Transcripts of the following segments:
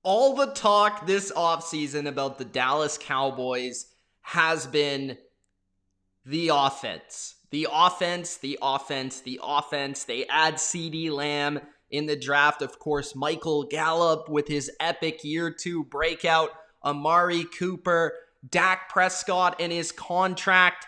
All the talk this offseason about the Dallas Cowboys has been the offense. The offense, the offense, the offense. They add CeeDee Lamb in the draft. Of course, Michael Gallup with his epic year 2 breakout. Amari Cooper, Dak Prescott and his contract,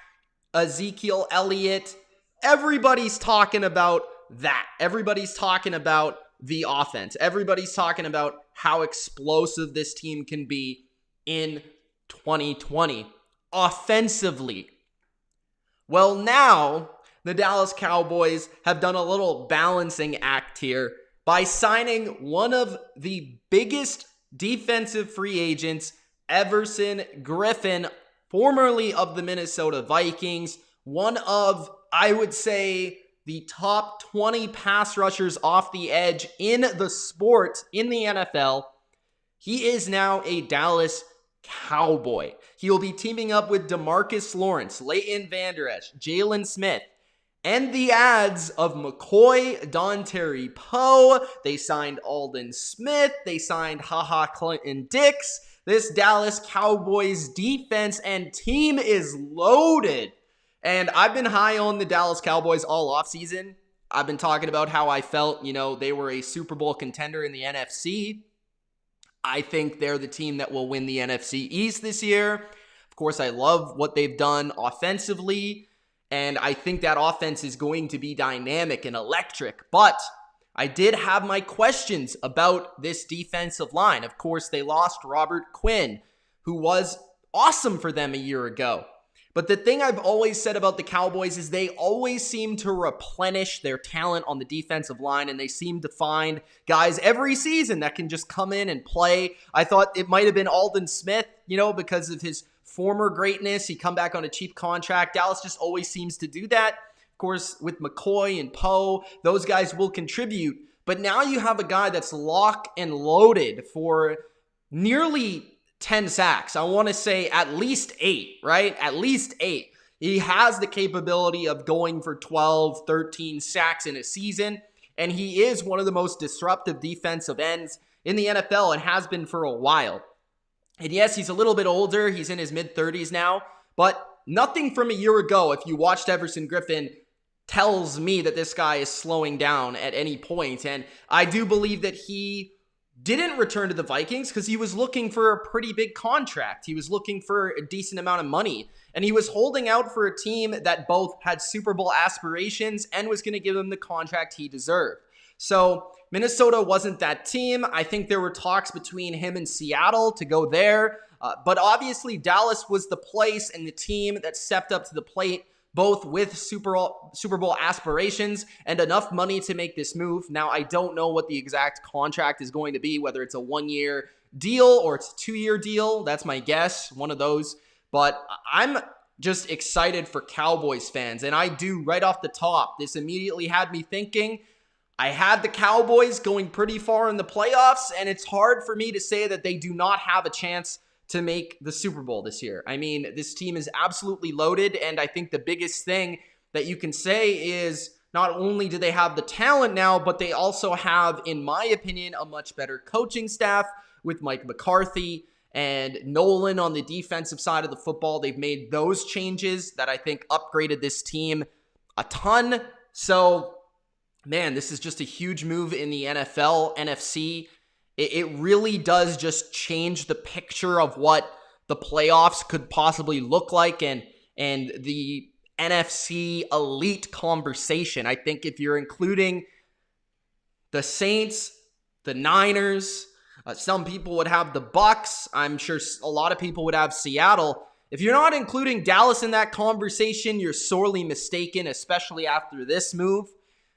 Ezekiel Elliott. Everybody's talking about that. Everybody's talking about the offense. Everybody's talking about how explosive this team can be in 2020 offensively. Well, now the Dallas Cowboys have done a little balancing act here by signing one of the biggest defensive free agents, Everson Griffen, formerly of the Minnesota Vikings, one of, I would say, the top 20 pass rushers off the edge in the sport in the NFL. He is now a Dallas Cowboy. He will be teaming up with Demarcus Lawrence, Leighton Vander Esch, Jalen Smith, and the ads of McCoy, Dontari Poe. They signed Aldon Smith. They signed Clinton Dix. This Dallas Cowboys defense and team is loaded. And I've been high on the Dallas Cowboys all offseason. I've been talking about how I felt, they were a Super Bowl contender in the NFC. I think they're the team that will win the NFC East this year. Of course, I love what they've done offensively, and I think that offense is going to be dynamic and electric. But I did have my questions about this defensive line. Of course, they lost Robert Quinn, who was awesome for them a year ago. But the thing I've always said about the Cowboys is they always seem to replenish their talent on the defensive line, and they seem to find guys every season that can just come in and play. I thought it might have been Aldon Smith, because of his former greatness. He come back on a cheap contract. Dallas just always seems to do that. Of course, with McCoy and Poe, those guys will contribute. But now you have a guy that's locked and loaded for nearly 10 sacks. I want to say at least 8, right? At least 8. He has the capability of going for 12, 13 sacks in a season, and he is one of the most disruptive defensive ends in the NFL and has been for a while. And yes, he's a little bit older. He's in his mid-30s now, but nothing from a year ago, if you watched Everson Griffen, tells me that this guy is slowing down at any point. And I do believe that he didn't return to the Vikings because he was looking for a pretty big contract. He was looking for a decent amount of money, and he was holding out for a team that both had Super Bowl aspirations and was going to give him the contract he deserved. So Minnesota wasn't that team. I think there were talks between him and Seattle to go there, but obviously Dallas was the place and the team that stepped up to the plate, both with Super Bowl aspirations and enough money to make this move. Now, I don't know what the exact contract is going to be, whether it's a 1-year deal or it's a 2-year deal. That's my guess, one of those. But I'm just excited for Cowboys fans. And I do, right off the top, this immediately had me thinking, I had the Cowboys going pretty far in the playoffs, and it's hard for me to say that they do not have a chance to make the Super Bowl this year. I mean, this team is absolutely loaded, and I think the biggest thing that you can say is not only do they have the talent now, but they also have, in my opinion, a much better coaching staff with Mike McCarthy and Nolan on the defensive side of the football. They've made those changes that I think upgraded this team a ton. So, man, this is just a huge move in the NFL, NFC. It really does just change the picture of what the playoffs could possibly look like and the NFC elite conversation. I think if you're including the Saints, the Niners, some people would have the Bucks. I'm sure a lot of people would have Seattle. If you're not including Dallas in that conversation, you're sorely mistaken, especially after this move,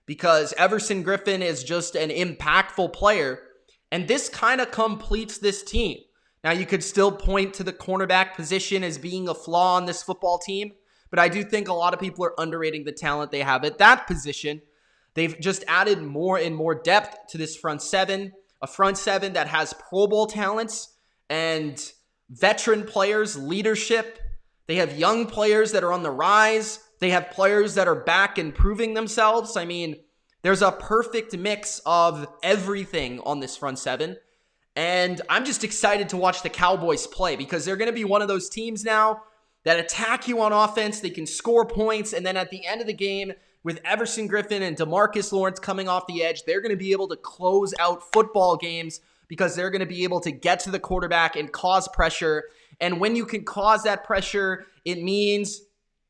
because Everson Griffen is just an impactful player. And this kind of completes this team. Now, you could still point to the cornerback position as being a flaw on this football team, but I do think a lot of people are underrating the talent they have at that position. They've just added more and more depth to this front seven, a front seven that has Pro Bowl talents and veteran players, leadership. They have young players that are on the rise. They have players that are back and proving themselves. I mean, there's a perfect mix of everything on this front seven. And I'm just excited to watch the Cowboys play because they're going to be one of those teams now that attack you on offense. They can score points. And then at the end of the game, with Everson Griffen and Demarcus Lawrence coming off the edge, they're going to be able to close out football games because they're going to be able to get to the quarterback and cause pressure. And when you can cause that pressure, it means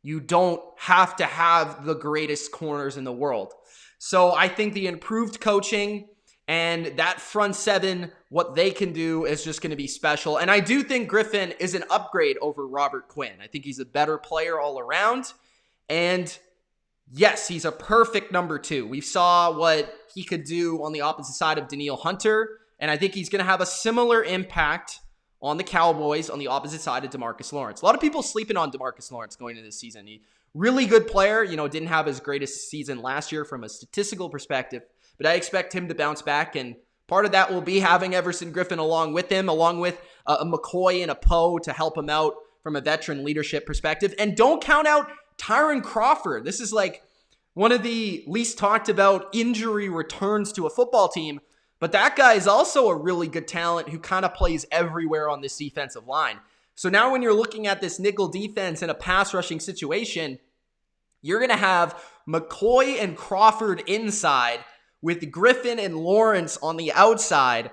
you don't have to have the greatest corners in the world. So I think the improved coaching and that front seven, what they can do is just going to be special. And I do think Griffen is an upgrade over Robert Quinn. I think he's a better player all around. And yes, he's a perfect number 2. We saw what he could do on the opposite side of Danielle Hunter. And I think he's going to have a similar impact on the Cowboys on the opposite side of Demarcus Lawrence. A lot of people sleeping on Demarcus Lawrence going into this season. He really good player, didn't have his greatest season last year from a statistical perspective, but I expect him to bounce back. And part of that will be having Everson Griffen along with him, along with a McCoy and a Poe to help him out from a veteran leadership perspective. And don't count out Tyron Crawford. This is like one of the least talked about injury returns to a football team. But that guy is also a really good talent who kind of plays everywhere on this defensive line. So now when you're looking at this nickel defense in a pass rushing situation, you're going to have McCoy and Crawford inside with Griffen and Lawrence on the outside.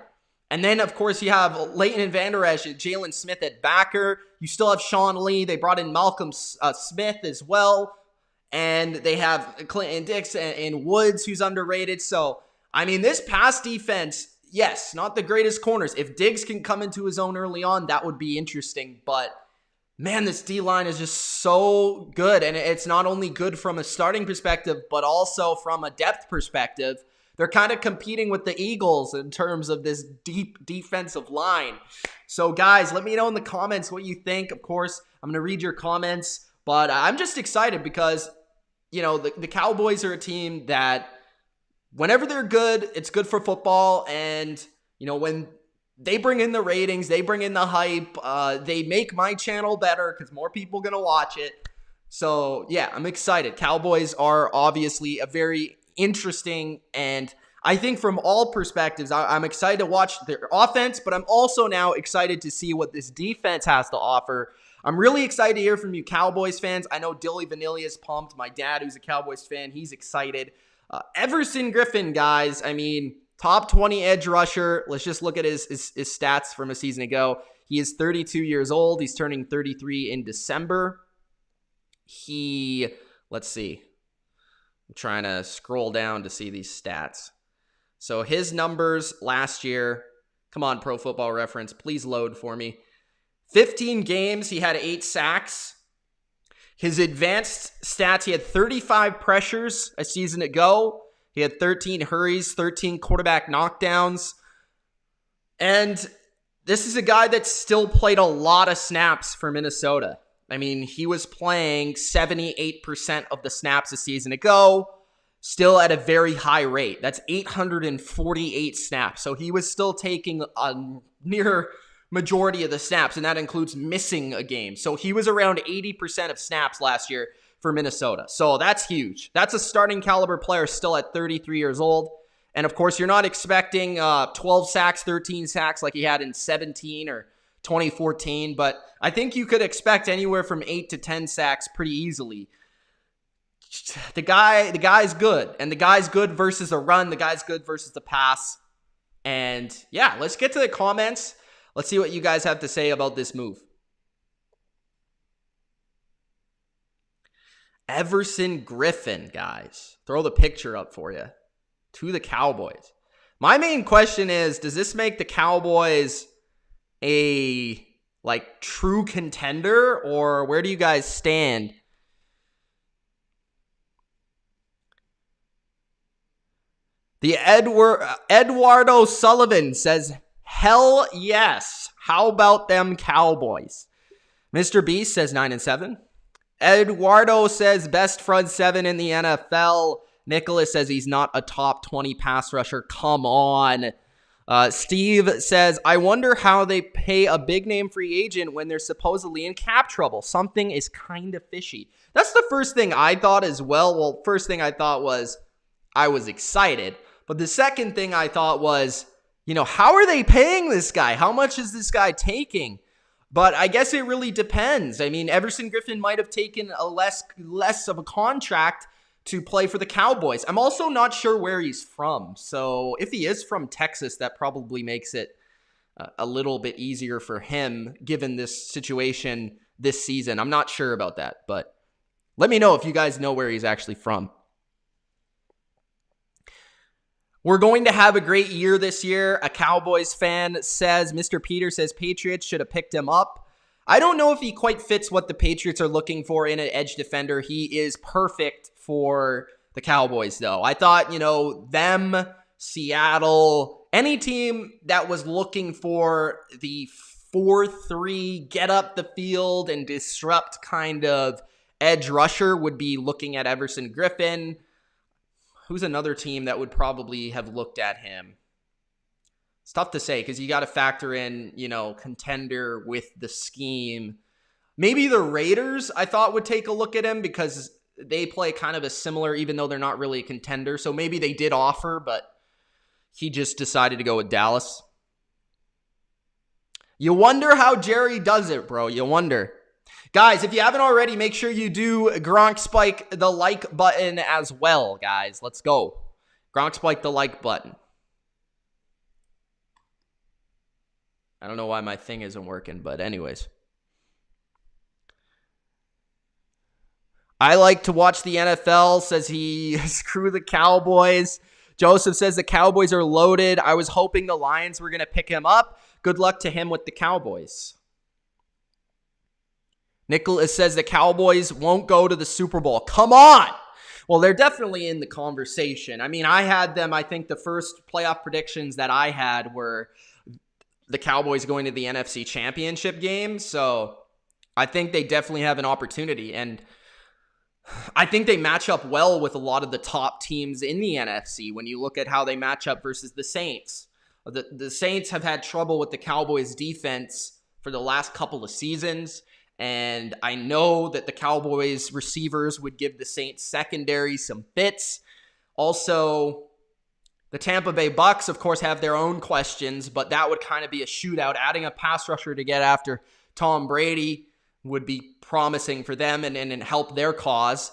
And then, of course, you have Leighton and Vander Esch and Jalen Smith at backer. You still have Sean Lee. They brought in Malcolm Smith as well. And they have Clinton Dix and Woods, who's underrated. So, I mean, this pass defense, yes, not the greatest corners. If Diggs can come into his own early on, that would be interesting. But, man, this D-line is just so good. And it's not only good from a starting perspective, but also from a depth perspective. They're kind of competing with the Eagles in terms of this deep defensive line. So, guys, let me know in the comments what you think. Of course, I'm going to read your comments. But I'm just excited because, the Cowboys are a team that whenever they're good, it's good for football. And, when they bring in the ratings, they bring in the hype, they make my channel better because more people are going to watch it. So, yeah, I'm excited. Cowboys are obviously a very interesting, and I think from all perspectives, I'm excited to watch their offense, but I'm also now excited to see what this defense has to offer. I'm really excited to hear from you Cowboys fans. I know Dilly Vanillia is pumped. My dad, who's a Cowboys fan, he's excited. Everson Griffen, guys, I mean, top 20 edge rusher. Let's just look at his stats from a season ago. He is 32 years old. He's turning 33 in December. Let's see. I'm trying to scroll down to see these stats. So his numbers last year, come on, Pro Football Reference, please load for me. 15 games, he had 8 sacks. His advanced stats, he had 35 pressures a season ago. He had 13 hurries, 13 quarterback knockdowns. And this is a guy that still played a lot of snaps for Minnesota. I mean, he was playing 78% of the snaps a season ago, still at a very high rate. That's 848 snaps. So he was still taking a near majority of the snaps, and that includes missing a game. So he was around 80% of snaps last year for Minnesota. So that's huge. That's a starting caliber player still at 33 years old. And of course, you're not expecting 12 sacks, 13 sacks like he had in 17 or 2014, but I think you could expect anywhere from 8 to 10 sacks pretty easily. The guy's good, and the guy's good versus a run. The guy's good versus the pass. And yeah, let's get to the comments. Let's see what you guys have to say about this move. Everson Griffen, guys. Throw the picture up for you. To the Cowboys. My main question is, does this make the Cowboys a true contender, or where do you guys stand? The Eduardo Sullivan says, hell yes. How about them Cowboys? Mr. Beast says 9-7. Eduardo says best front 7 in the NFL. Nicholas says he's not a top 20 pass rusher. Come on. Steve says, I wonder how they pay a big name free agent when they're supposedly in cap trouble. Something is kind of fishy. That's the first thing I thought as well. Well, first thing I thought was I was excited. But the second thing I thought was, How are they paying this guy? How much is this guy taking? But I guess it really depends. I mean, Everson Griffen might have taken a less of a contract to play for the Cowboys. I'm also not sure where he's from. So if he is from Texas, that probably makes it a little bit easier for him given this situation this season. I'm not sure about that, but let me know if you guys know where he's actually from. We're going to have a great year this year. A Cowboys fan says, Mr. Peter says Patriots should have picked him up. I don't know if he quite fits what the Patriots are looking for in an edge defender. He is perfect for the Cowboys, though. I thought, them, Seattle, any team that was looking for the 4-3, get up the field and disrupt kind of edge rusher would be looking at Everson Griffen. Who's another team that would probably have looked at him? It's tough to say because you got to factor in, contender with the scheme. Maybe the Raiders, I thought, would take a look at him because they play kind of a similar, even though they're not really a contender. So maybe they did offer, but he just decided to go with Dallas. You wonder how Jerry does it, bro. You wonder. Guys, if you haven't already, make sure you do Gronk Spike the like button as well, guys. Let's go. Gronk Spike the like button. I don't know why my thing isn't working, but anyways. I like to watch the NFL, says he. Screw the Cowboys. Joseph says the Cowboys are loaded. I was hoping the Lions were going to pick him up. Good luck to him with the Cowboys. Nicholas says the Cowboys won't go to the Super Bowl. Come on! Well, they're definitely in the conversation. I mean, I had them, I think the first playoff predictions that I had were the Cowboys going to the NFC Championship game. So I think they definitely have an opportunity. And I think they match up well with a lot of the top teams in the NFC when you look at how they match up versus the Saints. The Saints have had trouble with the Cowboys defense for the last couple of seasons. And I know that the Cowboys receivers would give the Saints secondary some fits. Also, the Tampa Bay Bucks, of course, have their own questions, but that would kind of be a shootout. Adding a pass rusher to get after Tom Brady would be promising for them and help their cause.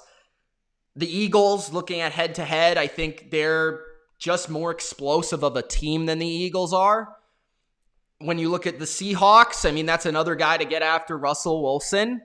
The Eagles, looking at head-to-head, I think they're just more explosive of a team than the Eagles are. When you look at the Seahawks, I mean, that's another guy to get after Russell Wilson.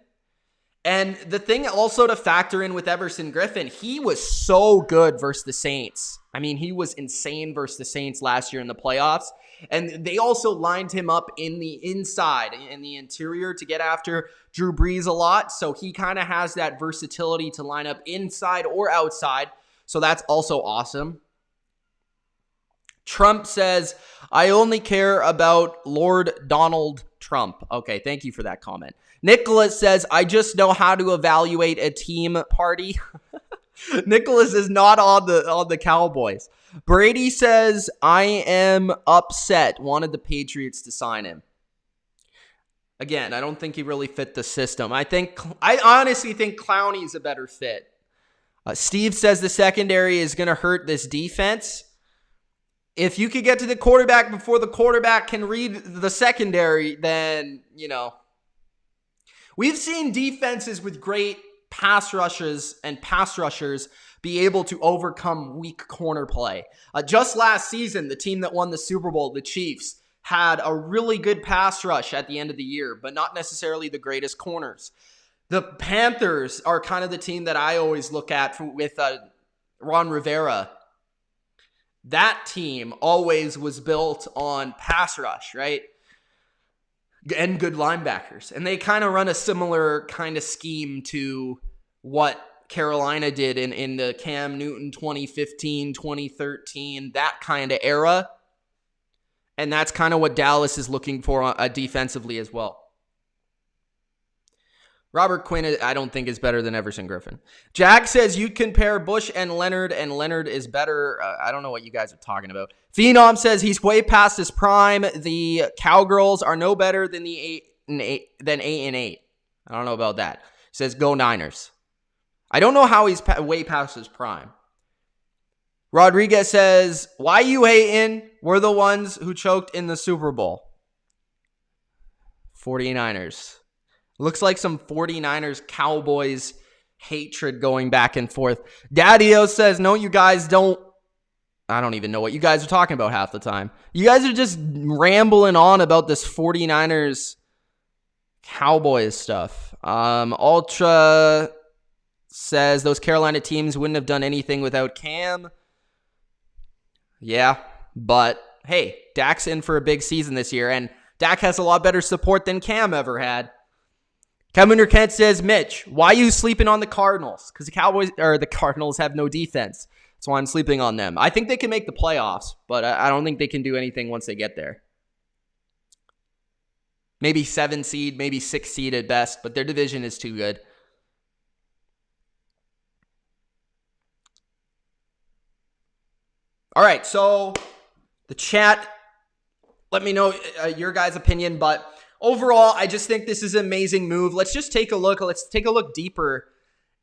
And the thing also to factor in with Everson Griffen, he was so good versus the Saints. I mean, he was insane versus the Saints last year in the playoffs. And they also lined him up in the inside, in the interior to get after Drew Brees a lot. So he kind of has that versatility to line up inside or outside. So that's also awesome. Trump says, I only care about Lord Donald Trump. Okay, thank you for that comment. Nicholas says, I just know how to evaluate a team party. Nicholas is not on the Cowboys. Brady says, I am upset. Wanted the Patriots to sign him. Again, I don't think he really fit the system. I honestly think Clowney's a better fit. Steve says the secondary is going to hurt this defense. If you could get to the quarterback before the quarterback can read the secondary, then, we've seen defenses with great pass rushers be able to overcome weak corner play. Just last season, the team that won the Super Bowl, the Chiefs, had a really good pass rush at the end of the year, but not necessarily the greatest corners. The Panthers are kind of the team that I always look at with Ron Rivera. That team always was built on pass rush, right? And good linebackers. And they kind of run a similar kind of scheme to what Carolina did in the Cam Newton 2015, 2013, that kind of era. And that's kind of what Dallas is looking for defensively as well. Robert Quinn, I don't think, is better than Everson Griffen. Jack says you'd compare Bush and Leonard is better. I don't know what you guys are talking about. Phenom says he's way past his prime. The Cowgirls are no better than the 8-8. I don't know about that. He says go Niners. I don't know how he's way past his prime. Rodriguez says, why you hating? We're the ones who choked in the Super Bowl. 49ers. Looks like some 49ers Cowboys hatred going back and forth. Daddy-O says, no, you guys don't. I don't even know what you guys are talking about half the time. You guys are just rambling on about this 49ers Cowboys stuff. Ultra says those Carolina teams wouldn't have done anything without Cam. Yeah, but hey, Dak's in for a big season this year, and Dak has a lot better support than Cam ever had. Kevin Kent says, Mitch, why are you sleeping on the Cardinals? Because the Cardinals have no defense. That's why I'm sleeping on them. I think they can make the playoffs, but I don't think they can do anything once they get there. Maybe 7 seed, maybe 6 seed at best, but their division is too good. All right, so the chat, let me know your guys' opinion, but overall, I just think this is an amazing move. Let's just take a look. Let's take a look deeper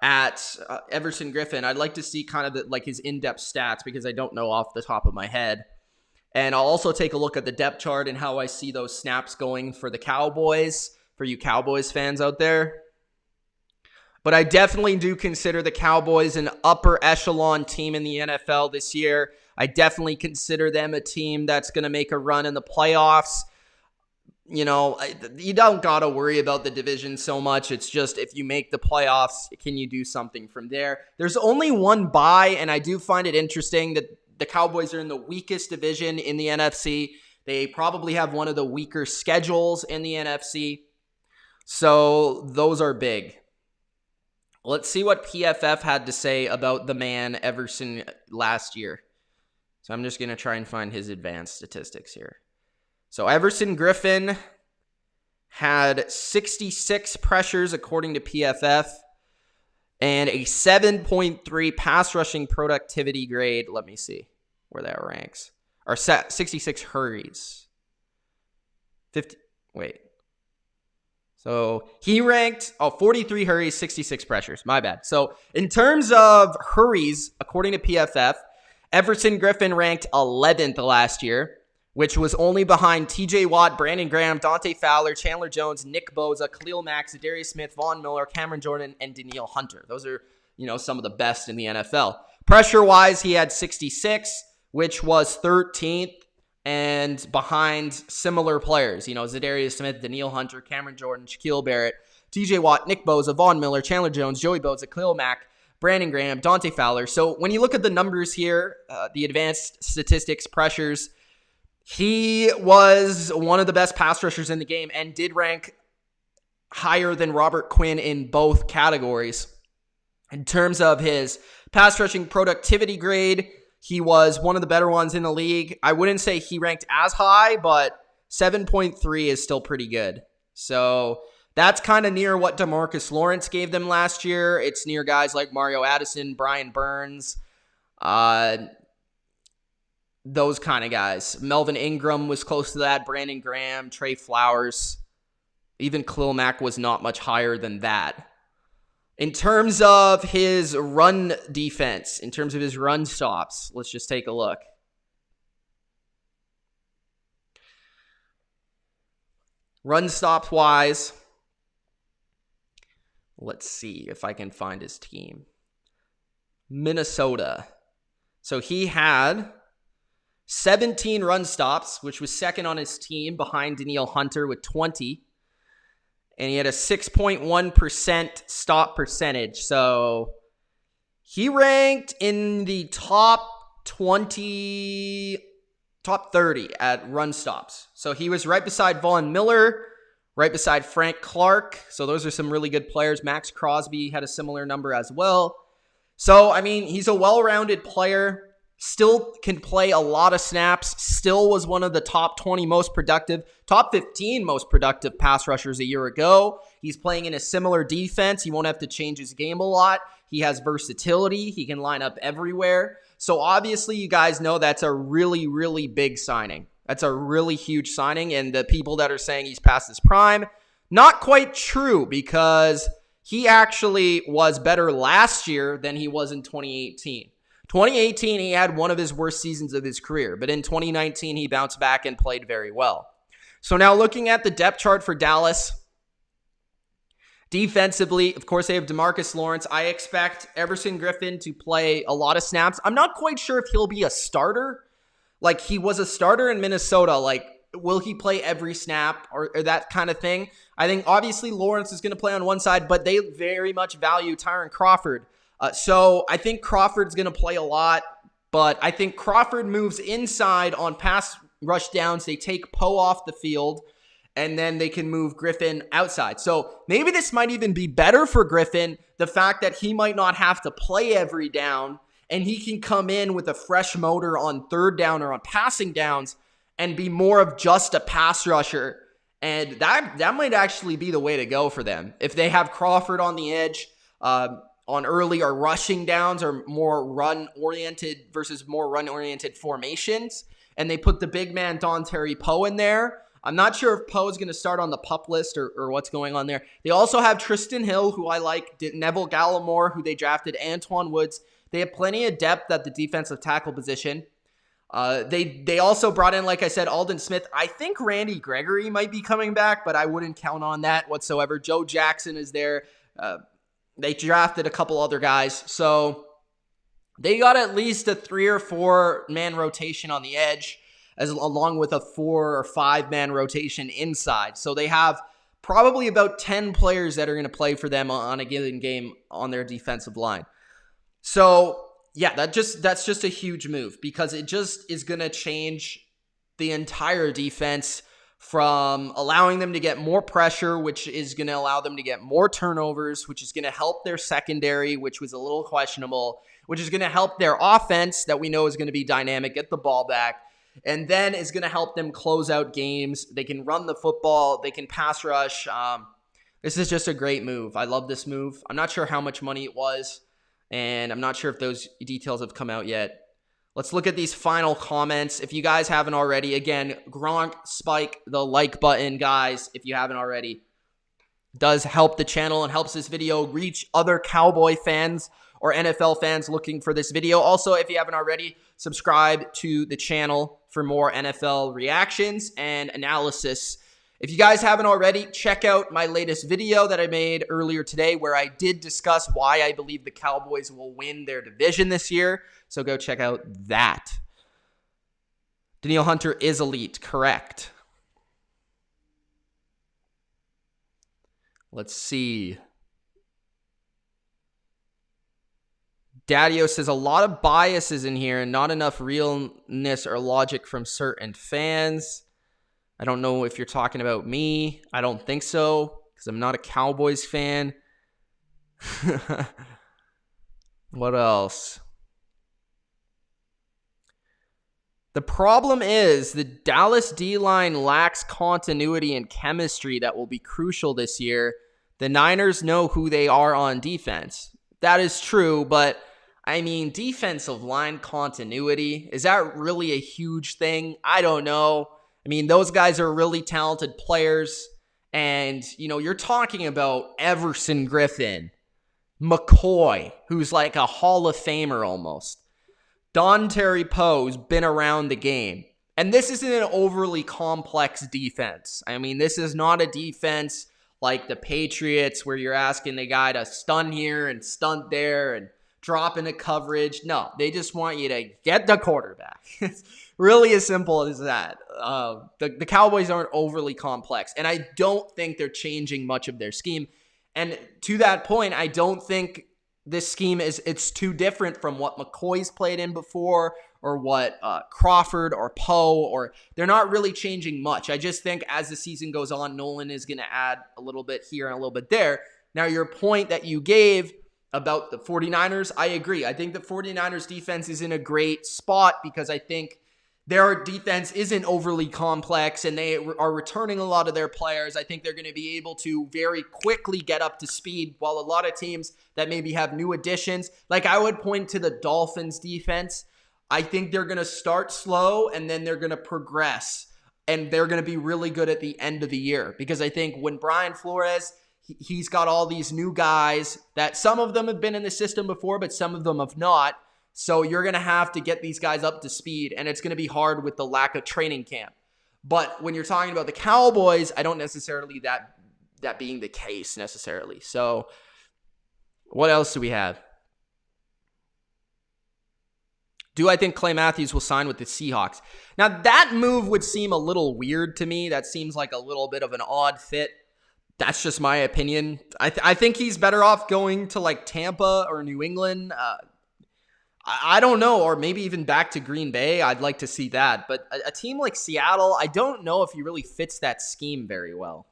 at Everson Griffen. I'd like to see kind of his in-depth stats because I don't know off the top of my head. And I'll also take a look at the depth chart and how I see those snaps going for the Cowboys, for you Cowboys fans out there. But I definitely do consider the Cowboys an upper echelon team in the NFL this year. I definitely consider them a team that's going to make a run in the playoffs. You know, you don't got to worry about the division so much. It's just if you make the playoffs, can you do something from there? There's only one bye, and I do find it interesting that the Cowboys are in the weakest division in the NFC. They probably have one of the weaker schedules in the NFC. So those are big. Let's see what PFF had to say about the man Everson last year. So I'm just going to try and find his advanced statistics here. So Everson Griffen had 66 pressures according to PFF and a 7.3 pass rushing productivity grade. Let me see where that ranks. Or 66 hurries. 50. Wait. So he ranked 43 hurries, 66 pressures. My bad. So in terms of hurries, according to PFF, Everson Griffen ranked 11th last year, which was only behind TJ Watt, Brandon Graham, Dante Fowler, Chandler Jones, Nick Bosa, Khalil Mack, Darius Smith, Von Miller, Cameron Jordan, and Danielle Hunter. Those are, some of the best in the NFL. Pressure-wise, he had 66, which was 13th, and behind similar players. Zadarius Smith, Danielle Hunter, Cameron Jordan, Shaquille Barrett, TJ Watt, Nick Bosa, Von Miller, Chandler Jones, Joey Bosa, Khalil Mack, Brandon Graham, Dante Fowler. So when you look at the numbers here, the advanced statistics, pressures, he was one of the best pass rushers in the game and did rank higher than Robert Quinn in both categories. In terms of his pass rushing productivity grade, he was one of the better ones in the league. I wouldn't say he ranked as high, but 7.3 is still pretty good. So that's kind of near what Demarcus Lawrence gave them last year. It's near guys like Mario Addison, Brian Burns, those kind of guys. Melvin Ingram was close to that. Brandon Graham, Trey Flowers. Even Khalil Mack was not much higher than that. In terms of his run defense, in terms of his run stops, let's just take a look. Run stops wise, let's see if I can find his team. Minnesota. So he had 17 run stops, which was second on his team behind Danielle Hunter with 20. And he had a 6.1% stop percentage. So he ranked in the top 30 at run stops. So he was right beside Von Miller, right beside Frank Clark. So those are some really good players. Max Crosby had a similar number as well. So, he's a well-rounded player. Still can play a lot of snaps. Still was one of the top 20 most productive, top 15 most productive pass rushers a year ago. He's playing in a similar defense. He won't have to change his game a lot. He has versatility. He can line up everywhere. So obviously you guys know that's a really, really big signing. That's a really huge signing. And the people that are saying he's past his prime, not quite true, because he actually was better last year than he was in 2018. 2018, he had one of his worst seasons of his career, but in 2019, he bounced back and played very well. So now looking at the depth chart for Dallas, defensively, of course, they have Demarcus Lawrence. I expect Everson Griffen to play a lot of snaps. I'm not quite sure if he'll be a starter. Like, he was a starter in Minnesota. Like, will he play every snap or that kind of thing? I think, obviously, Lawrence is going to play on one side, but they very much value Tyron Crawford. So I think Crawford's going to play a lot, but I think Crawford moves inside on pass rush downs. They take Poe off the field, and then they can move Griffen outside. So maybe this might even be better for Griffen, the fact that he might not have to play every down, and he can come in with a fresh motor on third down or on passing downs and be more of just a pass rusher. And that might actually be the way to go for them. If they have Crawford on the edge on early or rushing downs or more run-oriented versus more run-oriented formations, and they put the big man Dontari Poe in there, I'm not sure if Poe is going to start on the PUP list or what's going on there. They also have Tristan Hill, who I like, Neville Gallimore, who they drafted, Antoine Woods. They have plenty of depth at the defensive tackle position. They also brought in, like I said, Aldon Smith. I think Randy Gregory might be coming back, but I wouldn't count on that whatsoever. Joe Jackson is there. They drafted a couple other guys. So they got at least a 3 or 4 man rotation on the edge, along with a 4 or 5 man rotation inside. So they have probably about 10 players that are going to play for them on a given game on their defensive line. So yeah, that's just a huge move, because it just is going to change the entire defense from allowing them to get more pressure, which is going to allow them to get more turnovers, which is going to help their secondary, which was a little questionable, which is going to help their offense that we know is going to be dynamic, get the ball back, and then is going to help them close out games. They can run the football. They can pass rush. This is just a great move. I love this move. I'm not sure how much money it was, and I'm not sure if those details have come out yet. Let's look at these final comments. If you guys haven't already, again, Gronk, spike the like button, guys, if you haven't already. It does help the channel and helps this video reach other Cowboy fans or NFL fans looking for this video. Also, if you haven't already, subscribe to the channel for more NFL reactions and analysis. If you guys haven't already, check out my latest video that I made earlier today, where I did discuss why I believe the Cowboys will win their division this year. So go check out that. Danielle Hunter is elite, correct. Let's see. Daddio says a lot of biases in here and not enough realness or logic from certain fans. I don't know if you're talking about me. I don't think so, because I'm not a Cowboys fan. What else? The problem is the Dallas D-line lacks continuity and chemistry that will be crucial this year. The Niners know who they are on defense. That is true, but I mean, defensive line continuity, is that really a huge thing? I don't know. I mean, those guys are really talented players, and, you know, you're talking about Everson Griffen, McCoy, who's like a Hall of Famer almost, Dontari Poe's been around the game, and this isn't an overly complex defense. I mean, this is not a defense like the Patriots where you're asking the guy to stun here and stunt there and drop into coverage. No, they just want you to get the quarterback. It's really as simple as that. The Cowboys aren't overly complex, and I don't think they're changing much of their scheme. And to that point, I don't think this scheme it's too different from what McCoy's played in before, or what Crawford or Poe, or they're not really changing much. I just think as the season goes on, Nolan is going to add a little bit here and a little bit there. Now, your point that you gave about the 49ers, I agree. I think the 49ers defense is in a great spot because I think their defense isn't overly complex and they are returning a lot of their players. I think they're going to be able to very quickly get up to speed, while a lot of teams that maybe have new additions, like I would point to the Dolphins defense. I think they're going to start slow and then they're going to progress, and they're going to be really good at the end of the year, because I think when Brian Flores, he's got all these new guys that some of them have been in the system before, but some of them have not. So you're going to have to get these guys up to speed, and it's going to be hard with the lack of training camp. But when you're talking about the Cowboys, I don't necessarily that being the case necessarily. So what else do we have? Do I think Clay Matthews will sign with the Seahawks? Now, that move would seem a little weird to me. That seems like a little bit of an odd fit. That's just my opinion. I think he's better off going to like Tampa or New England. I don't know, or maybe even back to Green Bay. I'd like to see that. But a team like Seattle, I don't know if he really fits that scheme very well.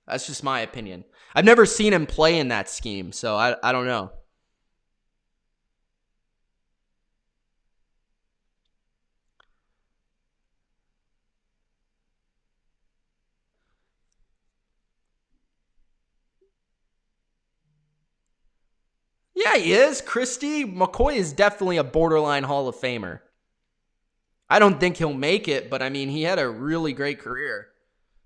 That's just my opinion. I've never seen him play in that scheme, so I don't know. Yeah, he is. Christie, McCoy is definitely a borderline Hall of Famer. I don't think he'll make it, but I mean, he had a really great career,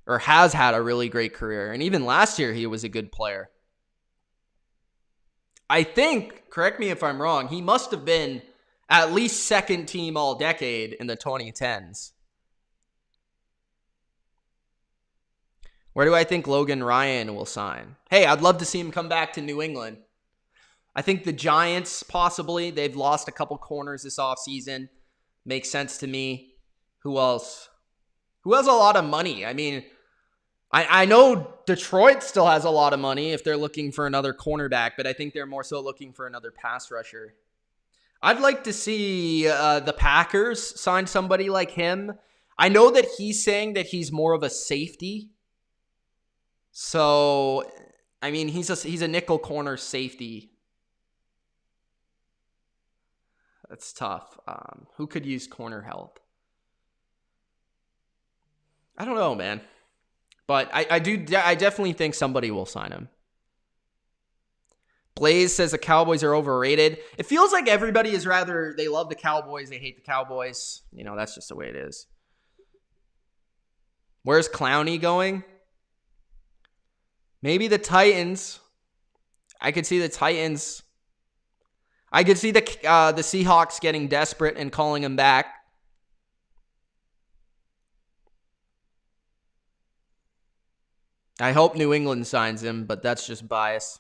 or has had a really great career. And even last year, he was a good player. I think, correct me if I'm wrong, he must have been at least second team all decade in the 2010s. Where do I think Logan Ryan will sign? Hey, I'd love to see him come back to New England. I think the Giants, possibly. They've lost a couple corners this offseason. Makes sense to me. Who else? Who has a lot of money? I mean, I know Detroit still has a lot of money if they're looking for another cornerback, but I think they're more so looking for another pass rusher. I'd like to see the Packers sign somebody like him. I know that he's saying that he's more of a safety. So, I mean, he's a nickel corner safety. That's tough. Who could use corner help? I don't know, man. But I definitely think somebody will sign him. Blaze says the Cowboys are overrated. It feels like everybody is rather, they love the Cowboys, they hate the Cowboys. You know, that's just the way it is. Where's Clowney going? Maybe the Titans. I could see the Titans. I could see the Seahawks getting desperate and calling him back. I hope New England signs him, but that's just bias.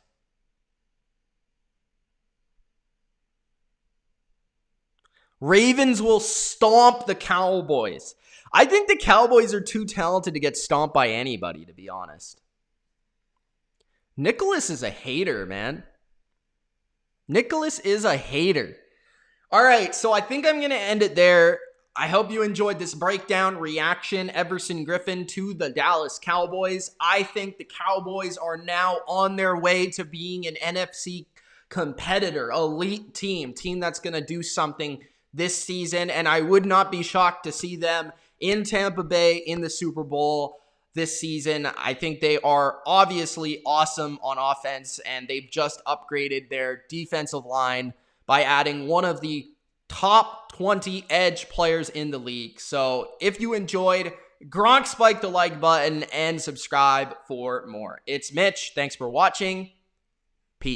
Ravens will stomp the Cowboys. I think the Cowboys are too talented to get stomped by anybody, to be honest. Nicholas is a hater, man. Nicholas is a hater. All right, so I think I'm going to end it there. I hope you enjoyed this breakdown reaction. Everson Griffen to the Dallas Cowboys. I think the Cowboys are now on their way to being an NFC competitor, elite team that's going to do something this season, and I would not be shocked to see them in Tampa Bay in the Super Bowl this season. I think they are obviously awesome on offense, and they've just upgraded their defensive line by adding one of the top 20 edge players in the league. So if you enjoyed, Gronk spike the like button and subscribe for more. It's Mitch. Thanks for watching.